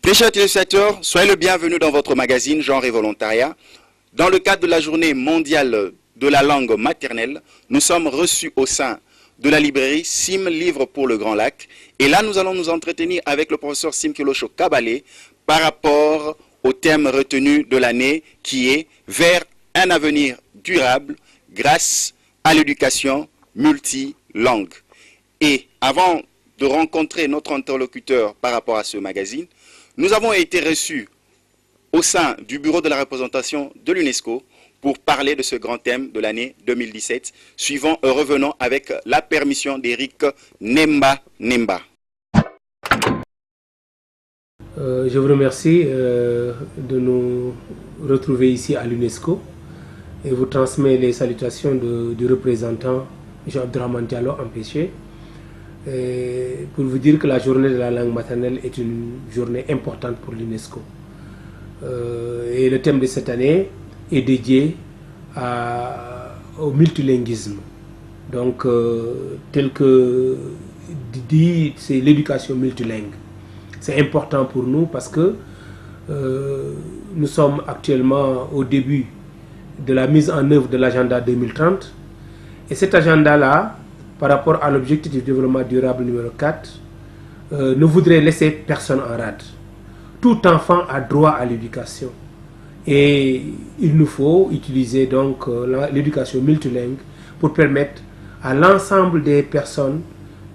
Mes chers téléspectateurs, soyez le bienvenu dans votre magazine Genre et Volontariat. Dans le cadre de la journée mondiale de la langue maternelle, nous sommes reçus au sein de la librairie Sim Livre pour le Grand Lac. Et là, nous allons nous entretenir avec le professeur Sim Kilosho Kabale par rapport au thème retenu de l'année qui est « Vers un avenir durable grâce à l'éducation multilangue ». Et avant de rencontrer notre interlocuteur par rapport à ce magazine, nous avons été reçus au sein du bureau de la représentation de l'UNESCO pour parler de ce grand thème de l'année 2017. Revenons avec la permission d'Eric Nemba. Je vous remercie de nous retrouver ici à l'UNESCO et vous transmets les salutations du représentant Jean Abdurrahman Diallo, empêché. Pour vous dire que la journée de la langue maternelle est une journée importante pour l'UNESCO. Et le thème de cette année est dédié au multilinguisme. Donc, tel que dit, c'est l'éducation multilingue. C'est important pour nous parce que nous sommes actuellement au début de la mise en œuvre de l'agenda 2030. Et cet agenda-là, par rapport à l'objectif du développement durable numéro 4, ne voudrait laisser personne en rade. Tout enfant a droit à l'éducation. Et il nous faut utiliser donc l'éducation multilingue pour permettre à l'ensemble des personnes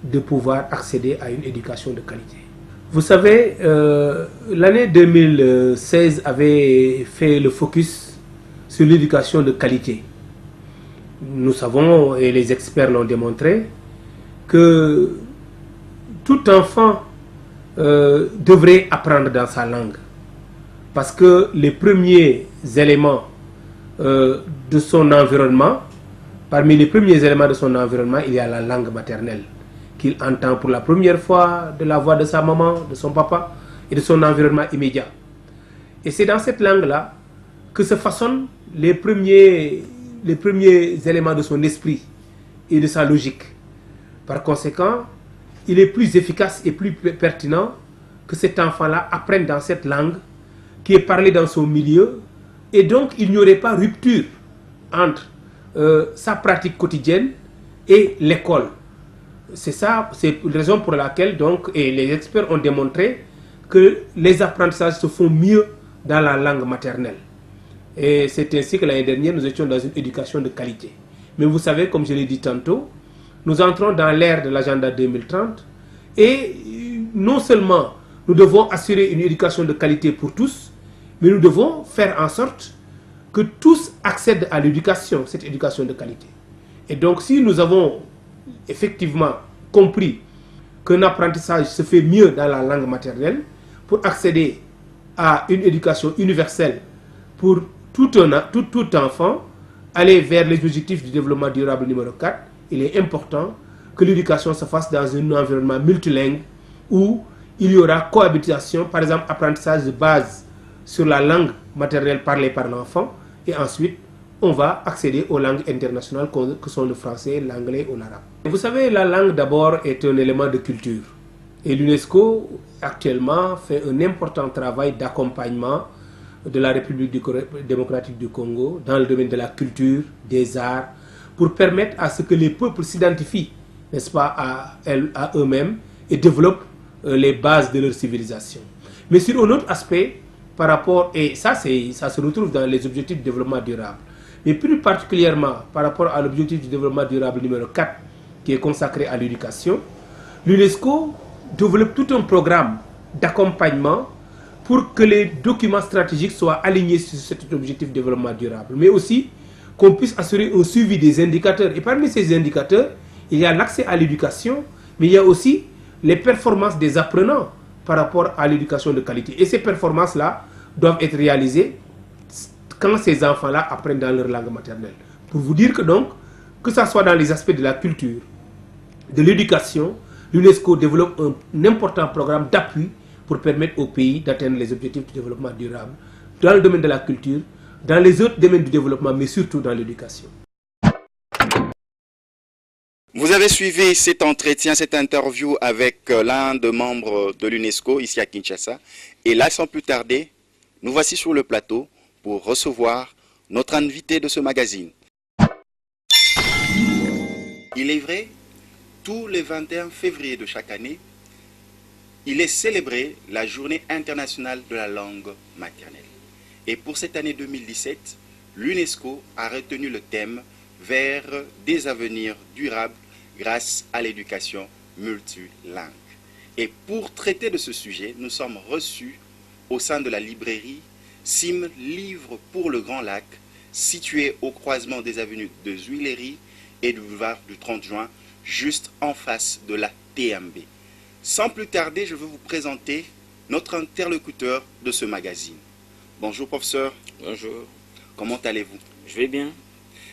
de pouvoir accéder à une éducation de qualité. Vous savez, l'année 2016 avait fait le focus sur l'éducation de qualité. Nous savons, et les experts l'ont démontré, que tout enfant devrait apprendre dans sa langue. Parce que les premiers éléments de son environnement, parmi les premiers éléments de son environnement, il y a la langue maternelle, qu'il entend pour la première fois de la voix de sa maman, de son papa et de son environnement immédiat. Et c'est dans cette langue-là que se façonnent les premiers éléments de son esprit et de sa logique. Par conséquent, il est plus efficace et plus pertinent que cet enfant-là apprenne dans cette langue qui est parlée dans son milieu, et donc il n'y aurait pas rupture entre sa pratique quotidienne et l'école. C'est ça, c'est la raison pour laquelle donc, et les experts ont démontré que les apprentissages se font mieux dans la langue maternelle. Et c'est ainsi que l'année dernière, nous étions dans une éducation de qualité. Mais vous savez, comme je l'ai dit tantôt, nous entrons dans l'ère de l'agenda 2030 et non seulement nous devons assurer une éducation de qualité pour tous, mais nous devons faire en sorte que tous accèdent à l'éducation, cette éducation de qualité. Et donc, si nous avons effectivement compris qu'un apprentissage se fait mieux dans la langue maternelle pour accéder à une éducation universelle pour tout enfant, aller vers les objectifs du développement durable numéro 4, il est important que l'éducation se fasse dans un environnement multilingue où il y aura cohabitation, par exemple apprentissage de base sur la langue maternelle parlée par l'enfant, et ensuite on va accéder aux langues internationales que sont le français, l'anglais ou l'arabe. Vous savez, la langue d'abord est un élément de culture. Et l'UNESCO actuellement fait un important travail d'accompagnement de la République démocratique du Congo dans le domaine de la culture, des arts, pour permettre à ce que les peuples s'identifient, n'est-ce pas, à eux-mêmes et développent les bases de leur civilisation. Mais sur un autre aspect, par rapport, et ça se retrouve dans les objectifs de développement durable, mais plus particulièrement par rapport à l'objectif du développement durable numéro 4, qui est consacré à l'éducation, l'UNESCO développe tout un programme d'accompagnement pour que les documents stratégiques soient alignés sur cet objectif de développement durable, mais aussi qu'on puisse assurer un suivi des indicateurs. Et parmi ces indicateurs, il y a l'accès à l'éducation, mais il y a aussi les performances des apprenants par rapport à l'éducation de qualité. Et ces performances-là doivent être réalisées quand ces enfants-là apprennent dans leur langue maternelle. Pour vous dire que donc, que ce soit dans les aspects de la culture, de l'éducation, l'UNESCO développe un important programme d'appui pour permettre au pays d'atteindre les objectifs du développement durable dans le domaine de la culture, dans les autres domaines du développement, mais surtout dans l'éducation. Vous avez suivi cet entretien, cette interview avec l'un des membres de l'UNESCO ici à Kinshasa. Et là, sans plus tarder, nous voici sur le plateau pour recevoir notre invité de ce magazine. Il est vrai, tous les 21 février de chaque année, il est célébré la Journée internationale de la langue maternelle. Et pour cette année 2017, l'UNESCO a retenu le thème vers des avenirs durables grâce à l'éducation multilingue. Et pour traiter de ce sujet, nous sommes reçus au sein de la librairie Sim Livre pour le Grand Lac, située au croisement des avenues de Zuileries et du boulevard du 30 juin, juste en face de la TMB. Sans plus tarder, je veux vous présenter notre interlocuteur de ce magazine. Bonjour professeur. Bonjour. Comment allez-vous? Je vais bien.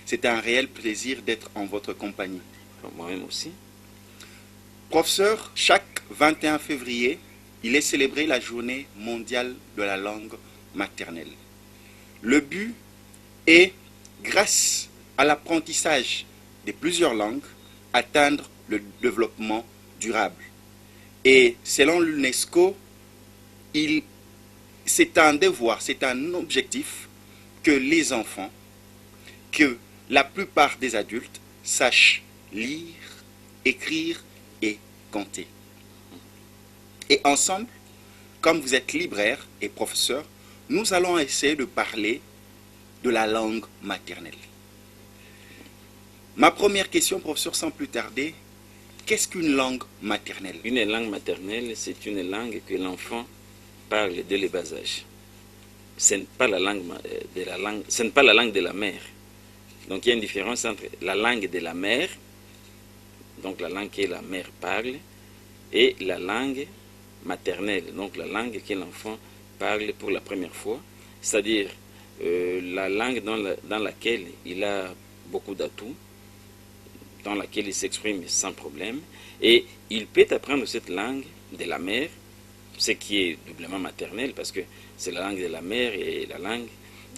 C'est un réel plaisir d'être en votre compagnie. Moi-même aussi. Professeur, chaque 21 février, il est célébré la Journée mondiale de la langue maternelle. Le but est, grâce à l'apprentissage de plusieurs langues, atteindre le développement durable. Et selon l'UNESCO, c'est un devoir, c'est un objectif que les enfants, que la plupart des adultes sachent lire, écrire et compter. Et ensemble, comme vous êtes libraire et professeur, nous allons essayer de parler de la langue maternelle. Ma première question, professeur, sans plus tarder, qu'est-ce qu'une langue maternelle? Une langue maternelle, c'est une langue que l'enfant parle dès le bas âge. Ce n'est pas la langue ce n'est pas la langue de la mère. Donc il y a une différence entre la langue de la mère, donc la langue que la mère parle, et la langue maternelle, donc la langue que l'enfant parle pour la première fois, c'est-à-dire la langue dans laquelle il a beaucoup d'atouts, dans laquelle il s'exprime sans problème, et il peut apprendre cette langue de la mère, ce qui est doublement maternel, parce que c'est la langue de la mère et la langue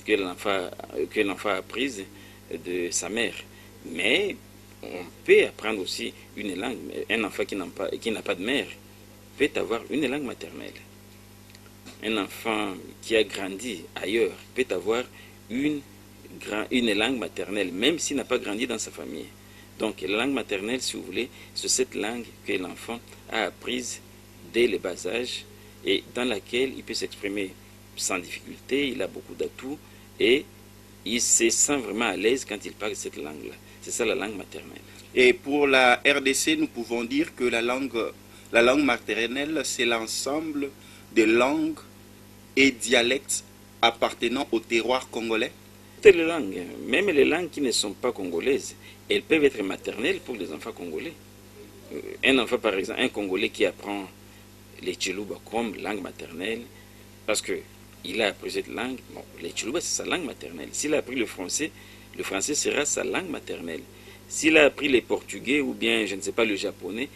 que l'enfant a apprise de sa mère. Mais on peut apprendre aussi une langue. Un enfant qui n'a pas de mère peut avoir une langue maternelle. Un enfant qui a grandi ailleurs peut avoir une langue maternelle, même s'il n'a pas grandi dans sa famille. Donc la langue maternelle, si vous voulez, c'est cette langue que l'enfant a apprise dès le bas âge et dans laquelle il peut s'exprimer sans difficulté, il a beaucoup d'atouts et il se sent vraiment à l'aise quand il parle cette langue-là. C'est ça la langue maternelle. Et pour la RDC, nous pouvons dire que la langue maternelle, c'est l'ensemble des langues et dialectes appartenant au terroir congolais? Toutes les langues, même les langues qui ne sont pas congolaises, elles peuvent être maternelles pour les enfants congolais. Un enfant, par exemple, un Congolais qui apprend les Tchilouba comme langue maternelle, parce qu'il a appris cette langue, bon, les Tchilouba c'est sa langue maternelle. S'il a appris le français sera sa langue maternelle. S'il a appris le portugais ou bien, je ne sais pas, le japonais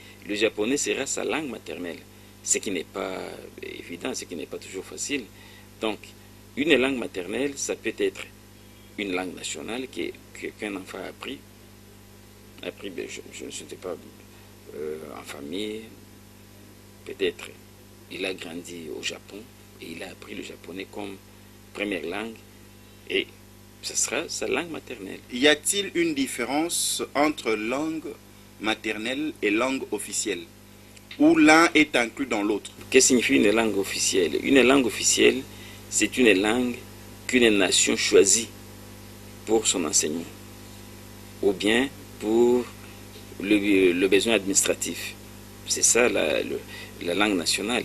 sera sa langue maternelle. Ce qui n'est pas évident, ce qui n'est pas toujours facile. Donc, une langue maternelle, ça peut être une langue nationale qu'un enfant a appris, je ne sais pas, en famille, peut-être il a grandi au Japon et il a appris le japonais comme première langue et ce sera sa langue maternelle. Y a-t-il une différence entre langue maternelle et langue officielle, ou l'un est inclus dans l'autre? Qu'est-ce que signifie une langue officielle? Une langue officielle, c'est une langue qu'une nation choisit pour son enseignement ou bien pour le besoin administratif. C'est ça la langue nationale,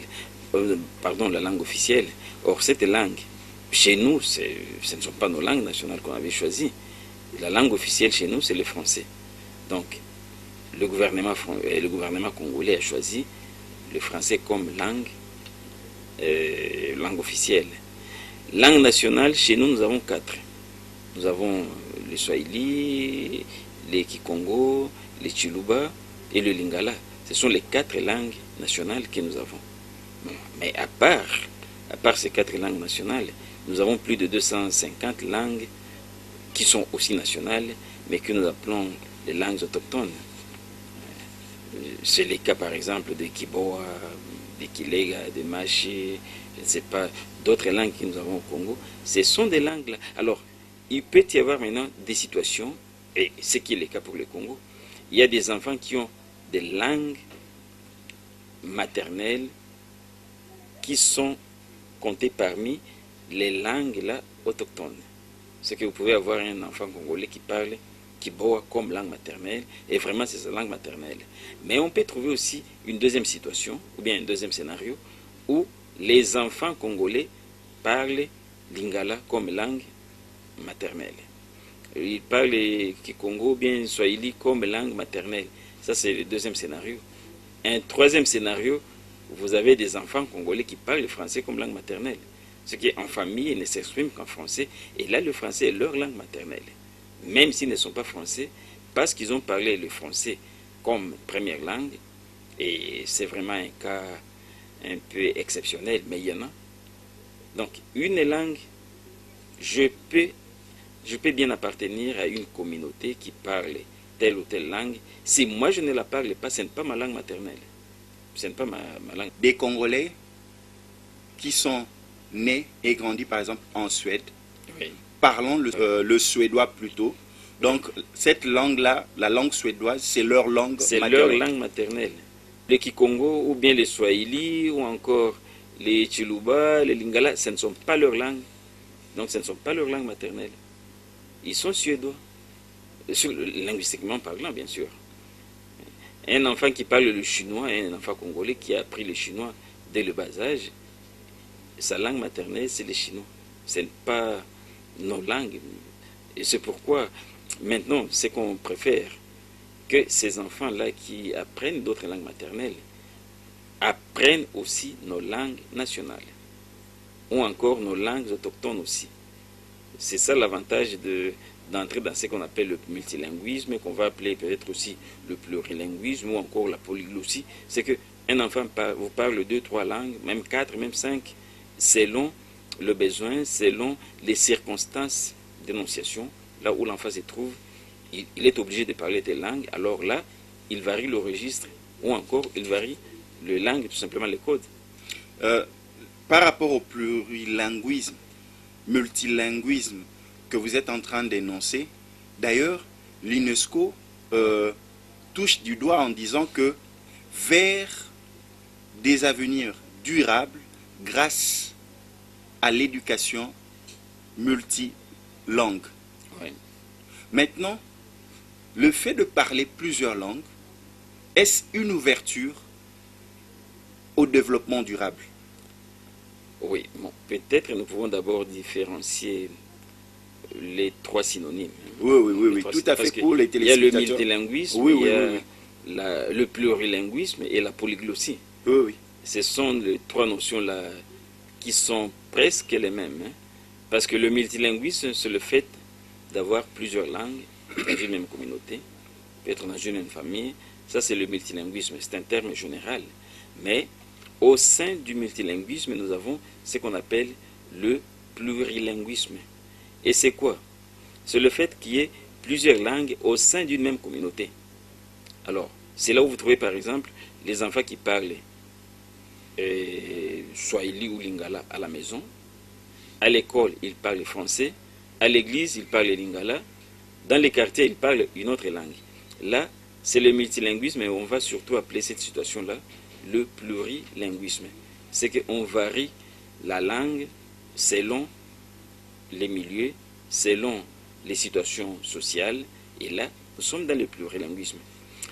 la langue officielle. Or, cette langue, chez nous, ce ne sont pas nos langues nationales qu'on avait choisies. La langue officielle chez nous, c'est le français. Donc, le gouvernement congolais a choisi le français comme langue officielle. Langue nationale, chez nous, nous avons 4. Nous avons le Swahili, le Kikongo, le Tchilouba et le Lingala. Ce sont les 4 langues nationales que nous avons. Bon, mais à part ces 4 langues nationales, nous avons plus de 250 langues qui sont aussi nationales, mais que nous appelons les langues autochtones. C'est le cas par exemple de Kiboa, des Kilega, des Machi, je ne sais pas, d'autres langues que nous avons au Congo. Ce sont des langues là. Alors, il peut y avoir maintenant des situations, et ce qui est le cas pour le Congo, il y a des enfants qui ont des langues maternelles qui sont comptées parmi les langues là autochtones. C'est que vous pouvez avoir un enfant congolais qui parle Kiboa comme langue maternelle, et vraiment c'est sa langue maternelle. Mais on peut trouver aussi une deuxième situation, ou bien un deuxième scénario, où les enfants congolais parlent lingala comme langue maternelle. Ils parlent Kikongo ou bien Swahili comme langue maternelle. Ça c'est le deuxième scénario. Un troisième scénario, vous avez des enfants congolais qui parlent le français comme langue maternelle. Ce qui est en famille, ils ne s'expriment qu'en français, et là le français est leur langue maternelle. Même s'ils ne sont pas français, parce qu'ils ont parlé le français comme première langue, et c'est vraiment un cas un peu exceptionnel, mais il y en a. Donc, une langue, je peux bien appartenir à une communauté qui parle telle ou telle langue. Si moi je ne la parle pas, ce n'est pas ma langue maternelle. Ce n'est pas ma langue. Des Congolais qui sont nés et grandis par exemple en Suède, Oui. parlons le suédois plutôt. Donc cette langue-là, la langue suédoise, c'est leur langue C'est maternelle. leur langue maternelle. Les Kikongo ou bien les Swahili ou encore les Chiluba, les Lingala, ce ne sont pas leurs langues. Donc ce ne sont pas leurs langues maternelles. Ils sont suédois. Linguistiquement parlant, bien sûr. Un enfant qui parle le chinois et un enfant congolais qui a appris le chinois dès le bas âge, sa langue maternelle, c'est le chinois. Ce n'est pas nos langues. Et c'est pourquoi, maintenant, ce qu'on préfère, que ces enfants-là qui apprennent d'autres langues maternelles apprennent aussi nos langues nationales, ou encore nos langues autochtones aussi. C'est ça l'avantage d'entrer dans ce qu'on appelle le multilinguisme, qu'on va appeler peut-être aussi le plurilinguisme, ou encore la polyglossie. C'est qu'un enfant vous parle 2, 3 langues, même 4, même 5, selon le besoin, selon les circonstances d'énonciation, là où l'enfant se trouve, il est obligé de parler des langues. Alors là, il varie le registre, ou encore il varie le langue, tout simplement les codes. Par rapport au plurilinguisme, multilinguisme que vous êtes en train d'énoncer, d'ailleurs, l'UNESCO touche du doigt en disant que vers des avenirs durables grâce à l'éducation multilangue. Oui. Maintenant, le fait de parler plusieurs langues, est-ce une ouverture au développement durable? Oui, bon, peut-être nous pouvons d'abord différencier les trois synonymes. Oui, tout à fait pour les Il y a le téléspectateurs. multilinguisme, Oui, il y a oui. le plurilinguisme et la polyglossie. Oui. Ce sont les trois notions-là qui sont presque les mêmes. Hein. Parce que le multilinguisme, c'est le fait d'avoir plusieurs langues dans une même communauté, peut-être dans une même famille. Ça, c'est le multilinguisme. C'est un terme général. Mais au sein du multilinguisme, nous avons ce qu'on appelle le plurilinguisme. Et c'est quoi? C'est le fait qu'il y ait plusieurs langues au sein d'une même communauté. Alors, c'est là où vous trouvez par exemple les enfants qui parlent Swahili ou Lingala à la maison. À l'école, ils parlent français. À l'église, ils parlent Lingala. Dans les quartiers, ils parlent une autre langue. Là, c'est le multilinguisme et on va surtout appeler cette situation-là le plurilinguisme. C'est qu'on varie la langue selon les milieux, selon les situations sociales. Et là, nous sommes dans le plurilinguisme.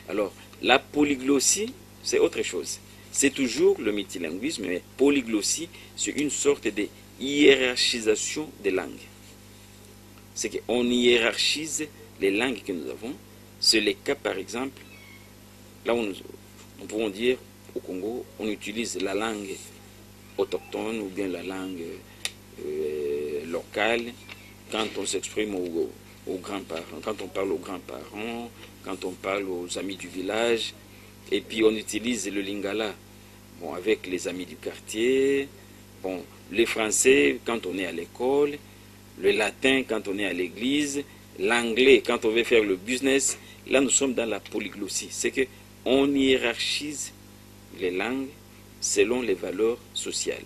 Alors, la polyglossie, c'est autre chose. C'est toujours le multilinguisme, mais polyglossie, c'est une sorte de hiérarchisation des langues. C'est qu'on hiérarchise les langues que nous avons. C'est le cas, par exemple, là où nous pouvons dire, au Congo, on utilise la langue autochtone ou bien la langue locale quand on s'exprime aux grands-parents, quand on parle aux grands-parents, quand on parle aux amis du village. Et puis on utilise le lingala avec les amis du quartier, le français quand on est à l'école, le latin quand on est à l'église, l'anglais quand on veut faire le business. Là, nous sommes dans la polyglossie. C'est qu'on hiérarchise les langues selon les valeurs sociales.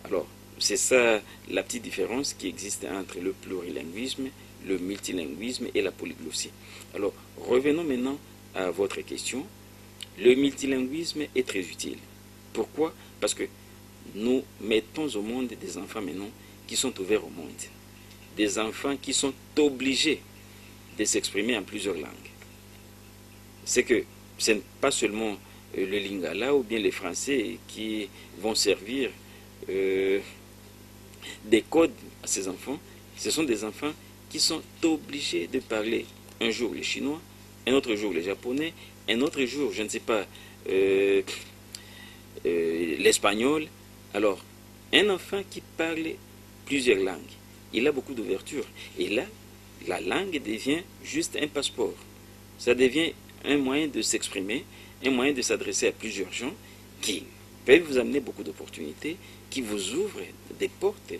Alors, c'est ça la petite différence qui existe entre le plurilinguisme, le multilinguisme et la polyglossie. Alors, revenons maintenant à votre question. Le multilinguisme est très utile. Pourquoi? Parce que nous mettons au monde des enfants maintenant qui sont ouverts au monde. Des enfants qui sont obligés de s'exprimer en plusieurs langues. C'est que ce n'est pas seulement le lingala ou bien les français qui vont servir des codes à ces enfants. Ce sont des enfants qui sont obligés de parler un jour le chinois, un autre jour le japonais, un autre jour, je ne sais pas, l'espagnol. Alors, un enfant qui parle plusieurs langues, il a beaucoup d'ouverture. Et là, la langue devient juste un passeport. Ça devient un moyen de s'exprimer, un moyen de s'adresser à plusieurs gens qui peuvent vous amener beaucoup d'opportunités, qui vous ouvrent des portes,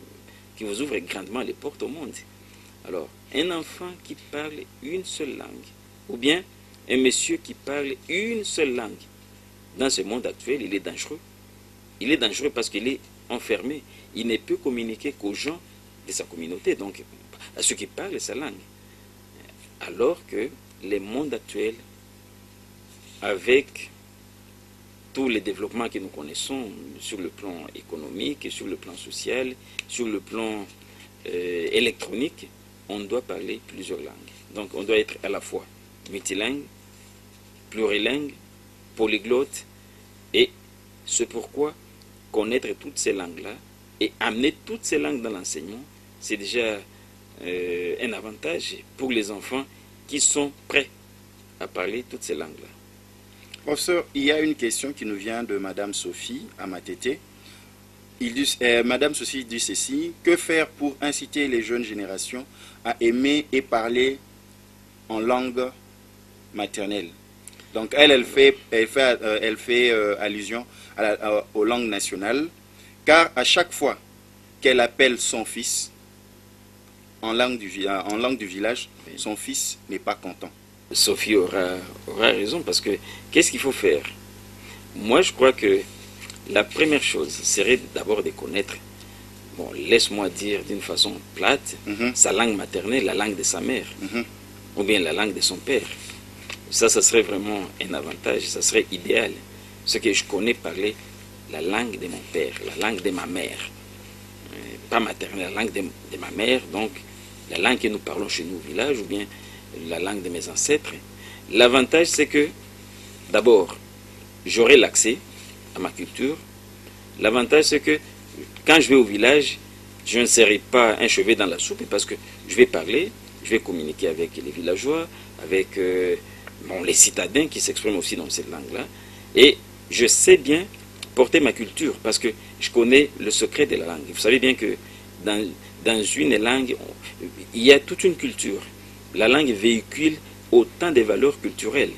qui vous ouvrent grandement les portes au monde. Alors, un enfant qui parle une seule langue, ou bien un monsieur qui parle une seule langue, dans ce monde actuel, il est dangereux. Il est dangereux parce qu'il est enfermé. Il ne peut communiquer qu'aux gens de sa communauté, donc à ceux qui parlent sa langue. Alors que le monde actuel, avec tous les développements que nous connaissons sur le plan économique, sur le plan social, sur le plan électronique, on doit parler plusieurs langues. Donc on doit être à la fois multilingue, plurilingue, polyglotte, et c'est pourquoi connaître toutes ces langues-là et amener toutes ces langues dans l'enseignement, c'est déjà un avantage pour les enfants qui sont prêts à parler toutes ces langues-là. Professeur, il y a une question qui nous vient de Madame Sophie à Matete. Madame Sophie dit ceci: que faire pour inciter les jeunes générations à aimer et parler en langue maternelle? Donc elle fait allusion aux langues nationales, car à chaque fois qu'elle appelle son fils en langue du village, son fils n'est pas content. Sophie aura raison, parce que qu'est-ce qu'il faut faire? Moi, je crois que la première chose serait d'abord de connaître, bon, laisse-moi dire d'une façon plate, sa langue maternelle, la langue de sa mère, ou bien la langue de son père. Ça serait vraiment un avantage, ça serait idéal. Ce que je connais parler la langue de mon père, la langue de ma mère. Pas maternelle, la langue de ma mère, donc la langue que nous parlons chez nous au village, ou bien la langue de mes ancêtres. L'avantage, c'est que, d'abord, j'aurai l'accès à ma culture. L'avantage, c'est que, quand je vais au village, je ne serai pas un cheveu dans la soupe, parce que je vais parler, je vais communiquer avec les villageois, avec les citadins qui s'expriment aussi dans cette langue-là. Et je sais bien porter ma culture, parce que je connais le secret de la langue. Vous savez bien que dans une langue, il y a toute une culture. La langue véhicule autant de valeurs culturelles.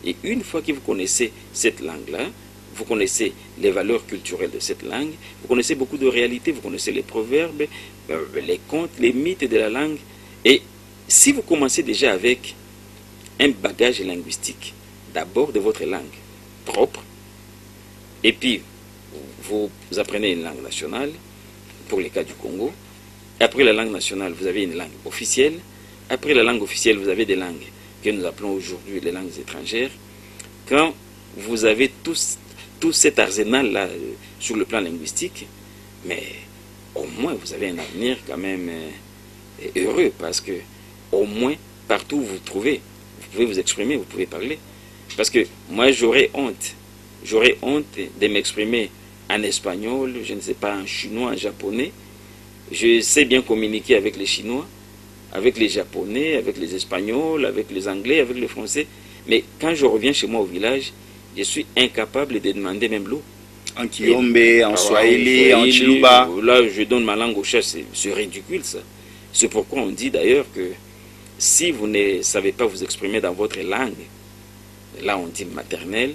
Et une fois que vous connaissez cette langue-là, vous connaissez les valeurs culturelles de cette langue, vous connaissez beaucoup de réalités, vous connaissez les proverbes, les contes, les mythes de la langue. Et si vous commencez déjà avec un bagage linguistique, d'abord de votre langue propre, et puis vous apprenez une langue nationale, pour le cas du Congo. Après la langue nationale, vous avez une langue officielle. Après la langue officielle, vous avez des langues que nous appelons aujourd'hui les langues étrangères. Quand vous avez tout cet arsenal-là sur le plan linguistique, mais au moins vous avez un avenir quand même heureux, parce que au moins partout où vous trouvez, vous pouvez vous exprimer, vous pouvez parler. Parce que moi j'aurais honte de m'exprimer en espagnol, je ne sais pas, en chinois, en japonais. Je sais bien communiquer avec les Chinois, avec les Japonais, avec les Espagnols, avec les Anglais, avec les Français. Mais quand je reviens chez moi au village, je suis incapable de demander même l'eau. En Kiyombe, en Swahili, en Chiluba. Là, je donne ma langue au chat, c'est ridicule ça. C'est pourquoi on dit d'ailleurs que si vous ne savez pas vous exprimer dans votre langue, là on dit maternelle,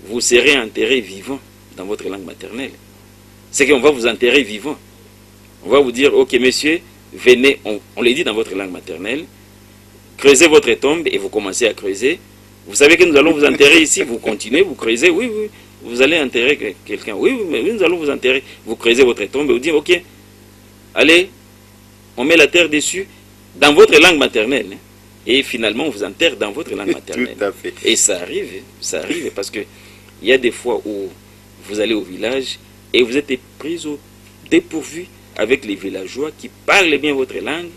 vous serez enterré vivant dans votre langue maternelle. C'est qu'on va vous enterrer vivant. On va vous dire, ok monsieur, venez, on le dit dans votre langue maternelle, creusez votre tombe et vous commencez à creuser. Vous savez que nous allons vous enterrer ici, vous continuez, vous creusez, oui, vous allez enterrer quelqu'un. Oui, mais nous allons vous enterrer. Vous creusez votre tombe et vous dites, ok, allez, on met la terre dessus dans votre langue maternelle. Et finalement, on vous enterre dans votre langue maternelle. Tout à fait. Et ça arrive parce que il y a des fois où vous allez au village et vous êtes pris au dépourvu avec les villageois qui parlent bien votre langue,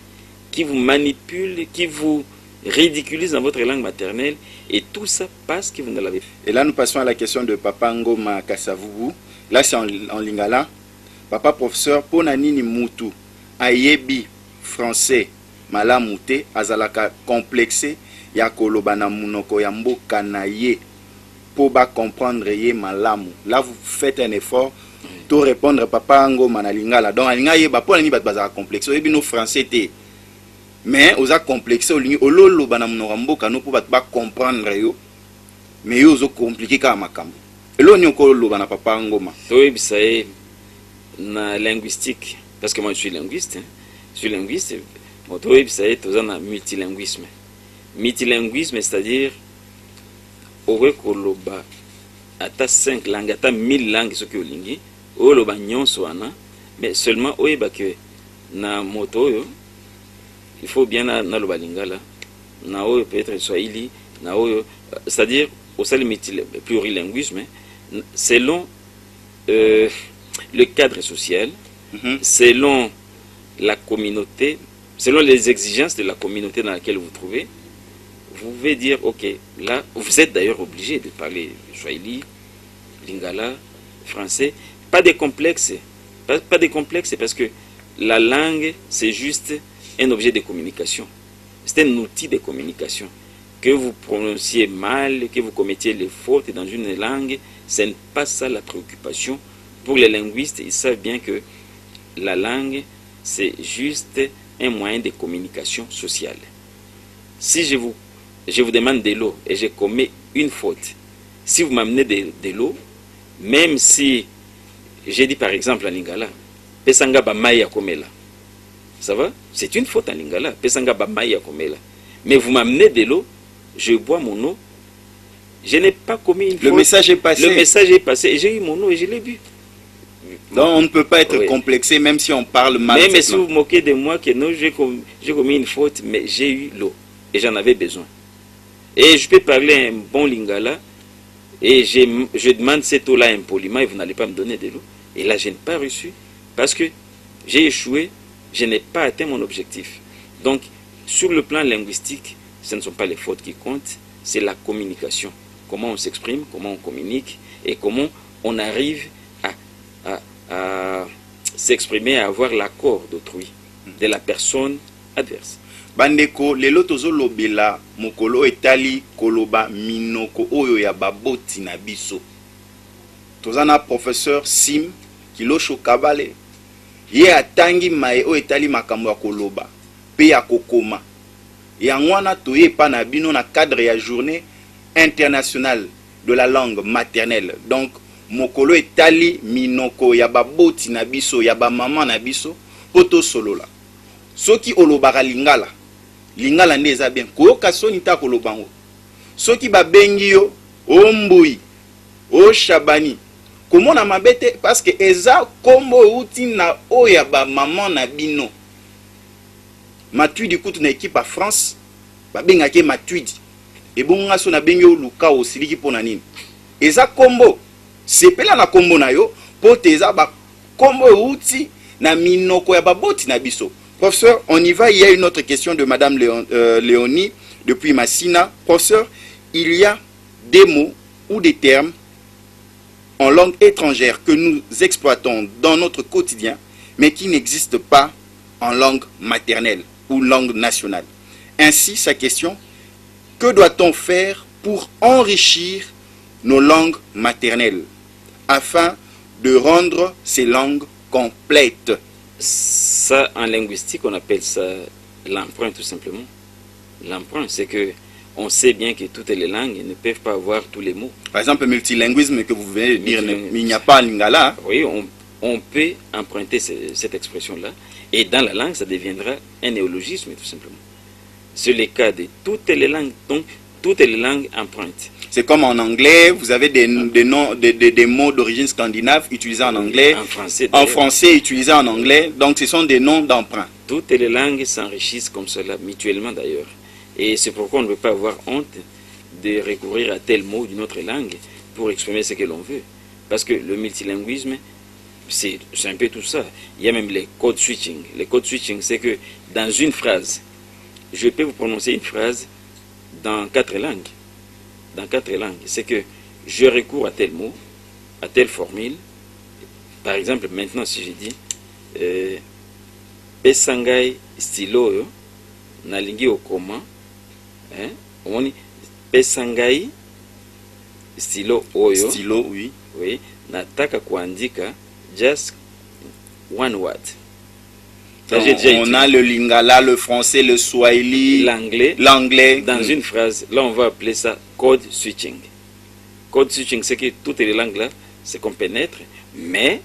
qui vous manipulent, qui vous ridiculisent dans votre langue maternelle, et tout ça parce que vous ne l'avez pas. Et là, nous passons à la question de Papa Ngoma Kasavubu. Là, c'est en lingala. Papa professeur, Ponanini Moutou, Ayebi, français, Malamute, Azalaka, complexé, Yakoloba na Munoko, Yambo Kanaye, pour comprendre Ye Malamu. Là, vous faites un effort pour répondre Papa Ngoma na lingala. Donc, Alingaye, pour Nani Bazara complexe, et bien, nos français, mais aux a complexé au lolo bana mnorambo kano pour pas comprendre yo mais yo zo compliqué ka makambo elo nyoko lo bana papa ngoma oui ça est na linguistique parce que moi je suis linguiste bon oui ça est tous en multilinguisme c'est-à-dire au koloba ata 5 langues ata 1000 langues ce que olingi o loba nyonso wana mais seulement oyeba que na moto yo il faut bien na le balingala na oyo peut-être swahili na oyo c'est-à-dire au sein du plurilinguisme selon le cadre social, selon la communauté, selon les exigences de la communauté dans laquelle vous vous trouvez, vous pouvez dire ok, là vous êtes d'ailleurs obligé de parler swahili, lingala, français, pas de complexe, pas de complexe parce que la langue c'est juste un objet de communication. C'est un outil de communication. Que vous prononciez mal, que vous commettiez les fautes dans une langue, ce n'est pas ça la préoccupation. Pour les linguistes, ils savent bien que la langue, c'est juste un moyen de communication sociale. Si je vous demande de l'eau et je commets une faute, si vous m'amenez de l'eau, même si j'ai dit par exemple à Lingala, Pesanga ba maya komela. Ça va? C'est une faute en lingala. Pesanga ba maya komela. Mais vous m'amenez de l'eau, je bois mon eau. Je n'ai pas commis une faute. Le message est passé. Le message est passé et j'ai eu mon eau et je l'ai bu. Donc on ne peut pas être complexé même si on parle mal. Mais si vous moquez de moi que non, j'ai commis une faute, mais j'ai eu l'eau et j'en avais besoin. Et je peux parler un bon lingala et je demande cette eau-là impoliment et vous n'allez pas me donner de l'eau. Et là, je n'ai pas reçu parce que j'ai échoué. Je n'ai pas atteint mon objectif. Donc, sur le plan linguistique, ce ne sont pas les fautes qui comptent, c'est la communication. Comment on s'exprime, comment on communique et comment on arrive à s'exprimer, à avoir l'accord d'autrui, de la personne adverse. Bandeko, lelo tozo lobela mokolo etali koloba minoko oyo ya baboti na biso. Tozana professeur Sim Kilosho Kabale. Ye atangi mae o etali makambo ya koloba pe ya kokoma yangwana toye pa na bino na cadre ya journée internationale de la langue maternelle. Donc mokolo etali minoko ya baboti na biso ya ba mama na biso poto solola soki olobaka lingala nde eza bien koyoka soni ta kolobango soki babengi yo ombui o shabani komona mabete parce que eza kombo uti na oya ba maman na bino matuidi kutu na équipe à France babengaki matuidi ebonga so na bengi o luka osiliki pona nini eza kombo sepela na kombo na yo pote eza ba kombo uti na minoko ya baboti na biso. Professeur, on y va, il y a une autre question de Madame Léonie depuis Massina. Professeur, il y a des mots ou des termes en langue étrangère que nous exploitons dans notre quotidien, mais qui n'existent pas en langue maternelle ou langue nationale. Ainsi, sa question, que doit-on faire pour enrichir nos langues maternelles afin de rendre ces langues complètes? Ça, en linguistique, on appelle ça l'emprunt, tout simplement. L'emprunt, c'est que on sait bien que toutes les langues ne peuvent pas avoir tous les mots. Par exemple, multilinguisme que vous venez de dire, mais il n'y a pas en lingala. Oui, on peut emprunter cette expression-là. Et dans la langue, ça deviendra un néologisme, tout simplement. C'est le cas de toutes les langues. Donc, toutes les langues empruntent. C'est comme en anglais, vous avez des noms, des mots d'origine scandinave utilisés en anglais, en français utilisés en anglais. Donc ce sont des noms d'emprunt. Toutes les langues s'enrichissent comme cela, mutuellement d'ailleurs. Et c'est pourquoi on ne peut pas avoir honte de recourir à tel mot d'une autre langue pour exprimer ce que l'on veut. Parce que le multilinguisme, c'est un peu tout ça. Il y a même les code switching. Les code switching, c'est que dans une phrase, je peux vous prononcer une phrase dans 4 langues. Dans 4 langues. C'est que je recours à tel mot, à telle formule. Par exemple, maintenant, si je dis Pesangai stylo nalingi okoma, on dit Pesangai stylo oyo. Stylo, oui. Oui, nataka kuandika just one word. On a le lingala, le français, le swahili, l'anglais. Dans une phrase, là on va appeler ça code switching. Code switching, c'est que toutes les langues là, c'est qu'on pénètre, mais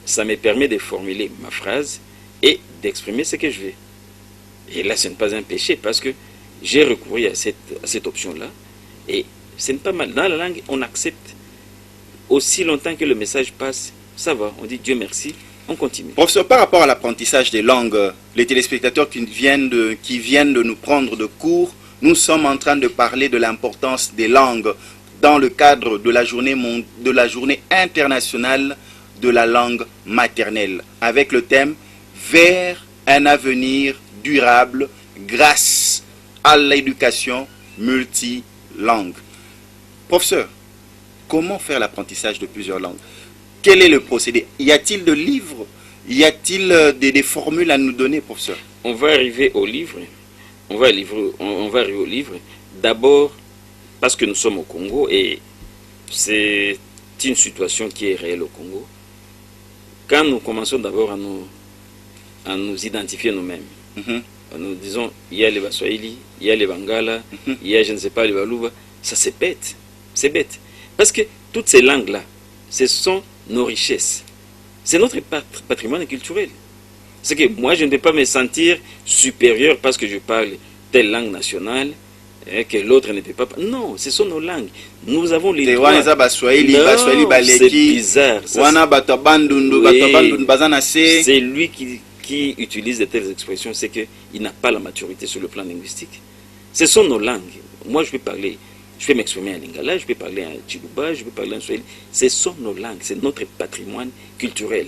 ça me permet de formuler ma phrase et d'exprimer ce que je veux. Et là, ce n'est pas un péché parce que j'ai recouru à cette option-là. Et ce n'est pas mal. Dans la langue, on accepte. Aussi longtemps que le message passe, ça va. On dit Dieu merci, on continue. Professeur, par rapport à l'apprentissage des langues, les téléspectateurs qui viennent de nous prendre de cours, nous sommes en train de parler de l'importance des langues dans le cadre de la journée internationale de la langue maternelle, avec le thème « Vers un avenir durable grâce à l'éducation multilangue ». Professeur, comment faire l'apprentissage de plusieurs langues? Quel est le procédé? Y a-t-il de livres? Y a-t-il des formules à nous donner, professeur? On va arriver au livre. On va arriver au livre. D'abord, parce que nous sommes au Congo et c'est une situation qui est réelle au Congo. Quand nous commençons d'abord à nous identifier nous-mêmes, nous disons, il y a les Baswahili, il y a les Bangala, il y a, je ne sais pas, les Baluba, ça c'est bête. C'est bête. Parce que toutes ces langues-là, ce sont nos richesses. C'est notre patrimoine culturel. C'est que moi, je ne peux pas me sentir supérieur parce que je parle telle langue nationale et que l'autre ne peut pas. Non, ce sont nos langues. Nous avons les droits. C'est bizarre. C'est lui qui utilise de telles expressions, c'est qu'il n'a pas la maturité sur le plan linguistique. Ce sont nos langues. Moi, je peux m'exprimer en lingala, je peux parler en chiluba, je peux parler en swahili. Ce sont nos langues, c'est notre patrimoine culturel.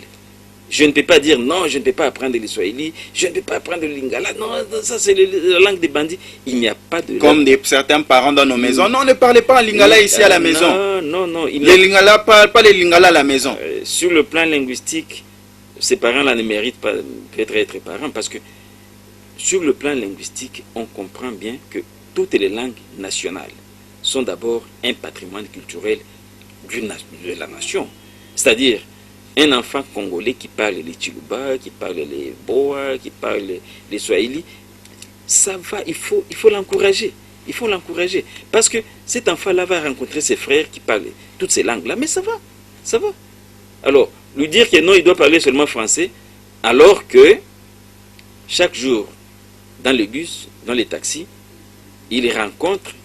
Je ne peux pas dire non, je ne peux pas apprendre le swahili, je ne peux pas apprendre le lingala. Non, ça c'est la langue des bandits. Il n'y a pas de... Comme certains parents dans nos maisons. Non, ne parlez pas en lingala ici à la maison. Non. Les lingala, pas les lingala à la maison. Sur le plan linguistique, ces parents-là ne méritent pas peut-être être parents parce que sur le plan linguistique, on comprend bien que toutes les langues nationales sont d'abord un patrimoine culturel de la nation. C'est-à-dire, un enfant congolais qui parle les Chiluba, qui parle les Boa, qui parle les Swahili, ça va, il faut l'encourager. Il faut l'encourager. Parce que cet enfant-là va rencontrer ses frères qui parlent toutes ces langues-là, mais ça va. Alors, lui dire que non, il doit parler seulement français, alors que chaque jour, dans le bus, dans les taxis, il rencontre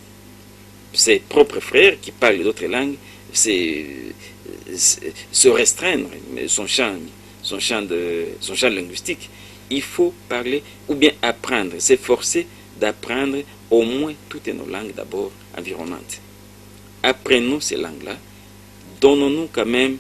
ses propres frères qui parlent d'autres langues, se restreindre son champ linguistique. Il faut parler ou bien apprendre, s'efforcer d'apprendre au moins toutes nos langues d'abord environnantes. Apprenons ces langues-là, donnons-nous quand même,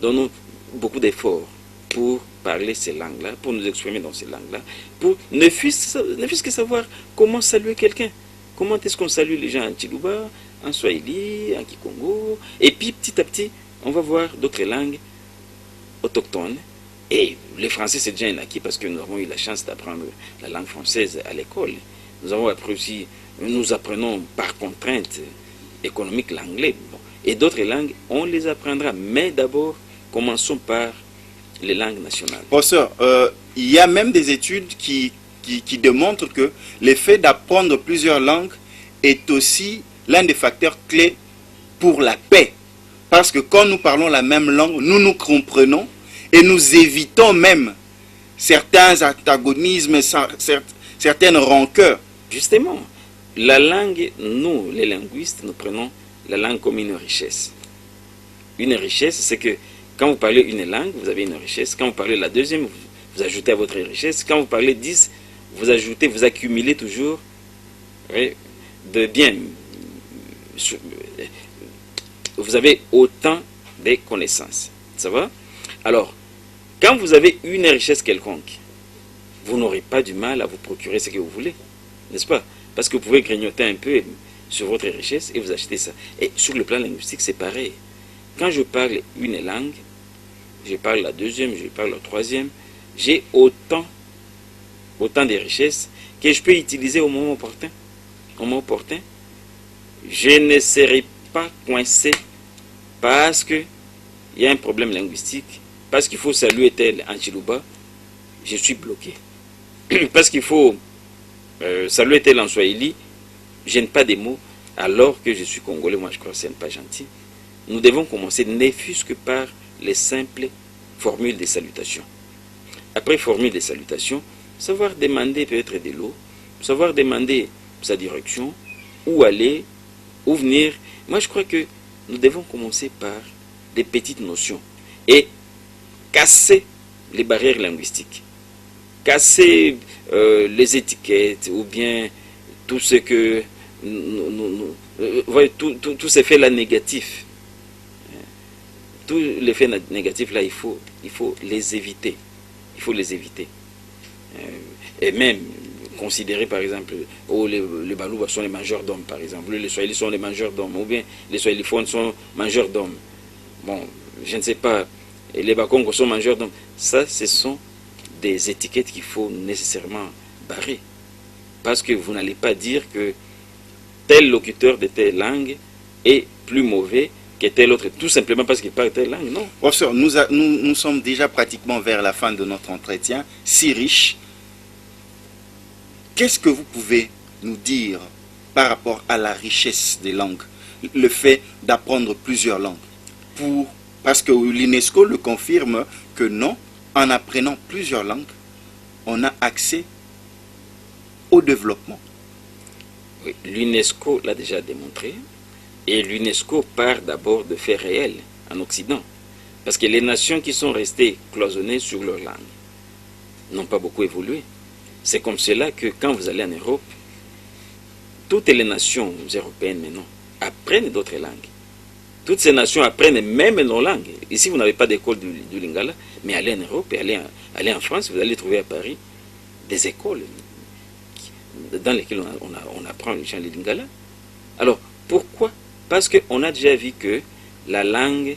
donnons beaucoup d'efforts pour parler ces langues-là, pour nous exprimer dans ces langues-là, pour ne fût-ce que savoir comment saluer quelqu'un. Comment est-ce qu'on salue les gens en Chiluba, en Swahili, en Kikongo. Et puis petit à petit, on va voir d'autres langues autochtones. Et le français, c'est déjà un acquis parce que nous avons eu la chance d'apprendre la langue française à l'école. Nous avons appris aussi, nous apprenons par contrainte économique l'anglais. Bon. Et d'autres langues, on les apprendra. Mais d'abord, commençons par les langues nationales. Professeur, il y a même des études qui démontrent que l'effet d'apprendre plusieurs langues est aussi l'un des facteurs clés pour la paix. Parce que quand nous parlons la même langue, nous nous comprenons et nous évitons même certains antagonismes, certaines rancœurs. Justement, la langue, nous, les linguistes, nous prenons la langue comme une richesse. Une richesse, c'est que quand vous parlez une langue, vous avez une richesse. Quand vous parlez la deuxième, vous ajoutez à votre richesse. Quand vous parlez 10, vous ajoutez, vous accumulez toujours, oui, de bien. Vous avez autant de connaissances. Ça va? Alors, quand vous avez une richesse quelconque, vous n'aurez pas du mal à vous procurer ce que vous voulez. N'est-ce pas? Parce que vous pouvez grignoter un peu sur votre richesse et vous achetez ça. Et sur le plan linguistique, c'est pareil. Quand je parle une langue, je parle la deuxième, je parle la troisième, j'ai autant de richesses que je peux utiliser au moment opportun. Au moment opportun, je ne serai pas coincé parce qu'il y a un problème linguistique, parce qu'il faut saluer tel en Chiluba, je suis bloqué. Parce qu'il faut saluer tel en Swahili, je n'ai pas des mots, alors que je suis congolais, moi je crois que ce n'est pas gentil. Nous devons commencer, ne fût-ce que par les simples formules de salutation. Après formule de salutation, savoir demander peut-être de l'eau, savoir demander sa direction, où aller, où venir. Moi je crois que nous devons commencer par des petites notions et casser les barrières linguistiques, casser les étiquettes ou bien tout ce que tout ces faits là négatifs. Tous les faits négatifs là, il faut les éviter. Il faut les éviter. Et même considérer par exemple, les Balouba sont les mangeurs d'hommes par exemple, les Swahili sont les mangeurs d'hommes, ou bien les Swahiliphones sont mangeurs d'hommes. Bon, je ne sais pas, les Bakongos sont mangeurs d'hommes. Ça, ce sont des étiquettes qu'il faut nécessairement barrer. Parce que vous n'allez pas dire que tel locuteur de telle langue est plus mauvais que tel autre, tout simplement parce qu'il parle telle langue, non. Professeur, nous sommes déjà pratiquement vers la fin de notre entretien, si riche. Qu'est-ce que vous pouvez nous dire par rapport à la richesse des langues, le fait d'apprendre plusieurs langues? Parce que l'UNESCO le confirme que non, en apprenant plusieurs langues, on a accès au développement. Oui, l'UNESCO l'a déjà démontré. Et l'UNESCO part d'abord de faits réels en Occident. Parce que les nations qui sont restées cloisonnées sur leur langue n'ont pas beaucoup évolué. C'est comme cela que quand vous allez en Europe, toutes les nations européennes maintenant apprennent d'autres langues. Toutes ces nations apprennent même nos langues. Ici, vous n'avez pas d'école du Lingala, mais allez en Europe et allez en France, vous allez trouver à Paris des écoles dans lesquelles on apprend le chant du Lingala. Alors, pourquoi? Parce qu'on a déjà vu que la langue,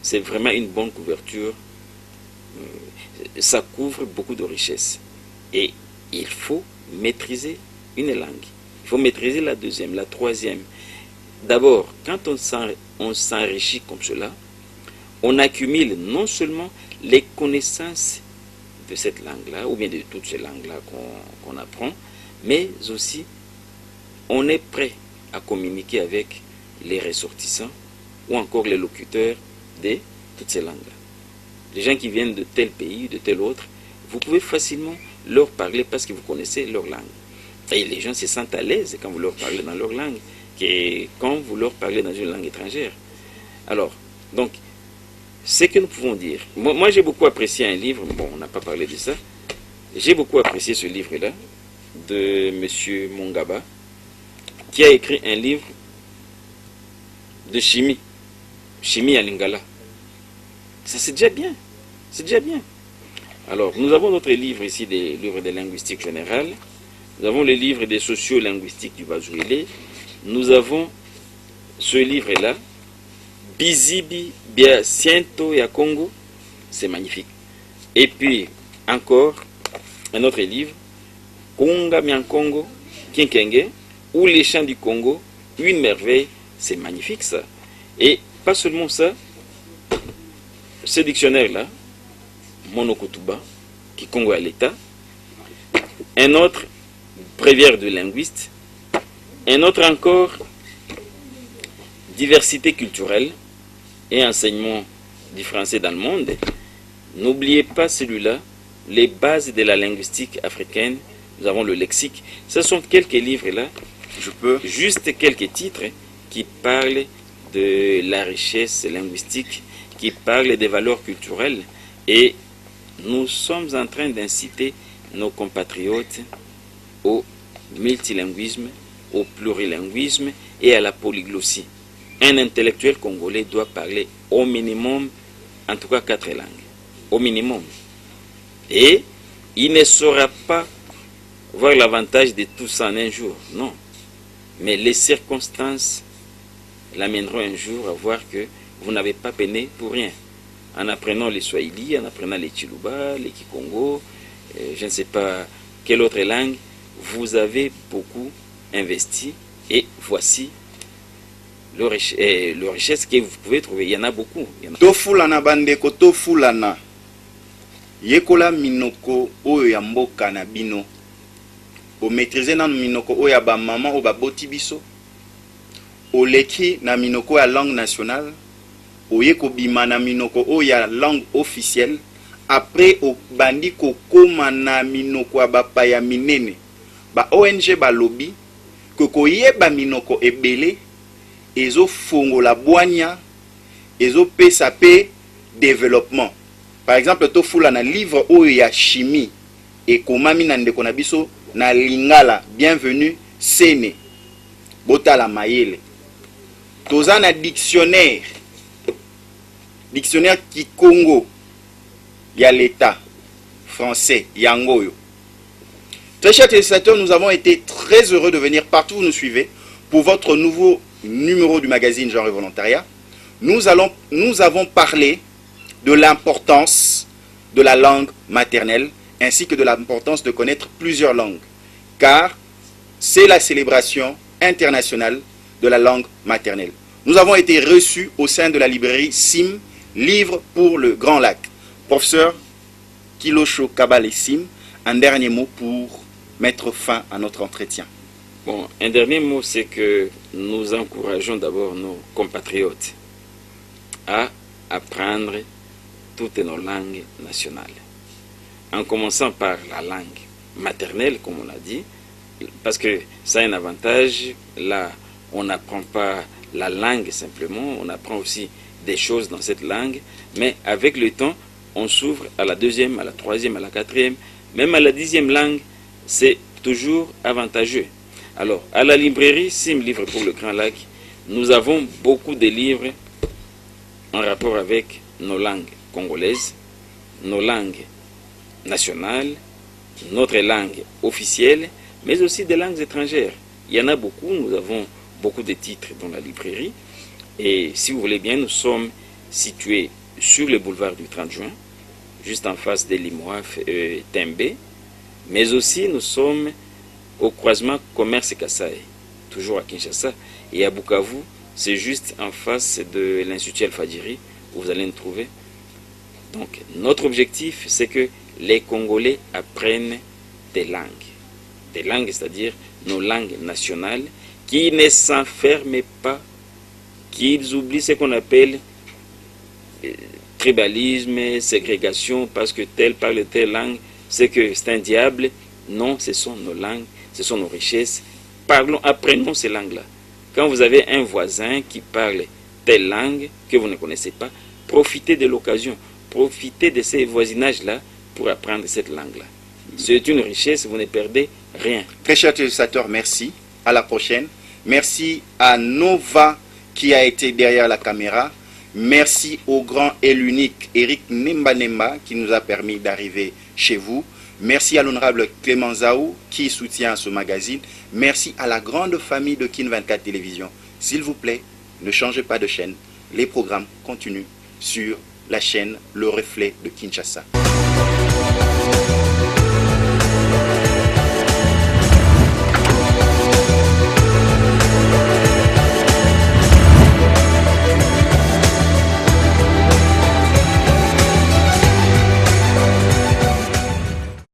c'est vraiment une bonne couverture. Ça couvre beaucoup de richesses. Et il faut maîtriser une langue. Il faut maîtriser la deuxième, la troisième. D'abord, quand on s'enrichit comme cela, on accumule non seulement les connaissances de cette langue-là, ou bien de toutes ces langues-là qu'on apprend, mais aussi on est prêt à communiquer avec les ressortissants ou encore les locuteurs de toutes ces langues-là. Les gens qui viennent de tel pays, de tel autre, vous pouvez facilement leur parler parce que vous connaissez leur langue. Et les gens se sentent à l'aise quand vous leur parlez dans leur langue, que quand vous leur parlez dans une langue étrangère. Alors, donc, ce que nous pouvons dire, moi j'ai beaucoup apprécié un livre, bon, on n'a pas parlé de ça, j'ai beaucoup apprécié ce livre-là, de M. Mongaba, qui a écrit un livre de chimie à Lingala. Ça, c'est déjà bien. C'est déjà bien. Alors, nous avons notre livre ici, des livres de linguistique générale. Nous avons le livre des sociolinguistiques du Bazouélé. Nous avons ce livre-là, Bizibi Bia Siento ya Congo. C'est magnifique. Et puis, encore, un autre livre, Kunga Miankongo, Kinkenge, ou les chants du Congo, une merveille. C'est magnifique ça. Et pas seulement ça, ce dictionnaire-là, Monokutuba, qui Congo à l'État, un autre, Bréviaire de linguiste, un autre encore, Diversité culturelle et enseignement du français dans le monde. N'oubliez pas celui-là, Les bases de la linguistique africaine. Nous avons le lexique. Ce sont quelques livres-là Je peux. Juste quelques titres qui parlent de la richesse linguistique, qui parlent des valeurs culturelles, et nous sommes en train d'inciter nos compatriotes au multilinguisme, au plurilinguisme et à la polyglossie. Un intellectuel congolais doit parler au minimum, en tout cas 4 langues, au minimum. Et il ne saura pas voir l'avantage de tout ça en un jour, non. Mais les circonstances l'amèneront un jour à voir que vous n'avez pas peiné pour rien. En apprenant les Swahili, en apprenant les Chiluba, les Kikongo, je ne sais pas quelle autre langue, vous avez beaucoup investi et voici le richesse que vous pouvez trouver. Il y en a beaucoup. Tofulana bandeko tofulana. Yekola minoko oyo ya mboka na bino. O maîtriser na minoko oyo ya ba maman o ba boti biso. O leki na minoko ya langue nationale. Oye ko bima na minoko oyo ya langue officielle. Après o bandi ko koma na minoko ya bapaya minene. Ba ONG ba lobby ko koyeba minoko ebele ezo fongola bwanya ezo pesa pe développement. Par exemple, tofula na livre oyo ya chimie et komami na ndeko na biso na lingala bienvenue sene botala mayele. Toza na dictionnaire Kikongo ya l'état français yangoyo. Très chers téléspectateurs, nous avons été très heureux de venir partout où vous nous suivez pour votre nouveau numéro du magazine Genre et Volontariat. Nous avons parlé de l'importance de la langue maternelle ainsi que de l'importance de connaître plusieurs langues, car c'est la célébration internationale de la langue maternelle. Nous avons été reçus au sein de la librairie SIM, livre pour le Grand Lac. Professeur Kilosho Kabale Sim, un dernier mot pour mettre fin à notre entretien. Bon, un dernier mot, c'est que nous encourageons d'abord nos compatriotes à apprendre toutes nos langues nationales. En commençant par la langue maternelle, comme on l'a dit, parce que ça a un avantage. Là, on n'apprend pas la langue simplement, on apprend aussi des choses dans cette langue, mais avec le temps, on s'ouvre à la deuxième, à la troisième, à la quatrième, même à la 10e langue, c'est toujours avantageux. Alors, à la librairie Sim Livre pour le Grand Lac, nous avons beaucoup de livres en rapport avec nos langues congolaises, nos langues nationales, notre langue officielle, mais aussi des langues étrangères. Il y en a beaucoup, nous avons beaucoup de titres dans la librairie. Et si vous voulez bien, nous sommes situés sur le boulevard du 30 juin, juste en face des Limoaf Tembe, mais aussi nous sommes au croisement Commerce Kassai, toujours à Kinshasa, et à Bukavu, c'est juste en face de l'Institut Al-Fadjiri, où vous allez nous trouver. Donc, notre objectif, c'est que les Congolais apprennent des langues, c'est-à-dire nos langues nationales, qui ne s'enferment pas, qu'ils oublient ce qu'on appelle tribalisme, ségrégation, parce que tel parle telle langue, c'est que c'est un diable. Non, ce sont nos langues, ce sont nos richesses. Parlons, apprenons ces langues-là. Quand vous avez un voisin qui parle telle langue que vous ne connaissez pas, profitez de l'occasion, profitez de ces voisinages-là pour apprendre cette langue-là. C'est une richesse, vous ne perdez rien. Très chers téléspectateurs, merci. À la prochaine. Merci à Nova qui a été derrière la caméra. Merci au grand et l'unique Eric Nemba Nemba qui nous a permis d'arriver chez vous. Merci à l'honorable Clément Zaou qui soutient ce magazine. Merci à la grande famille de Kin 24 Télévision. S'il vous plaît, ne changez pas de chaîne. Les programmes continuent sur la chaîne Le Reflet de Kinshasa.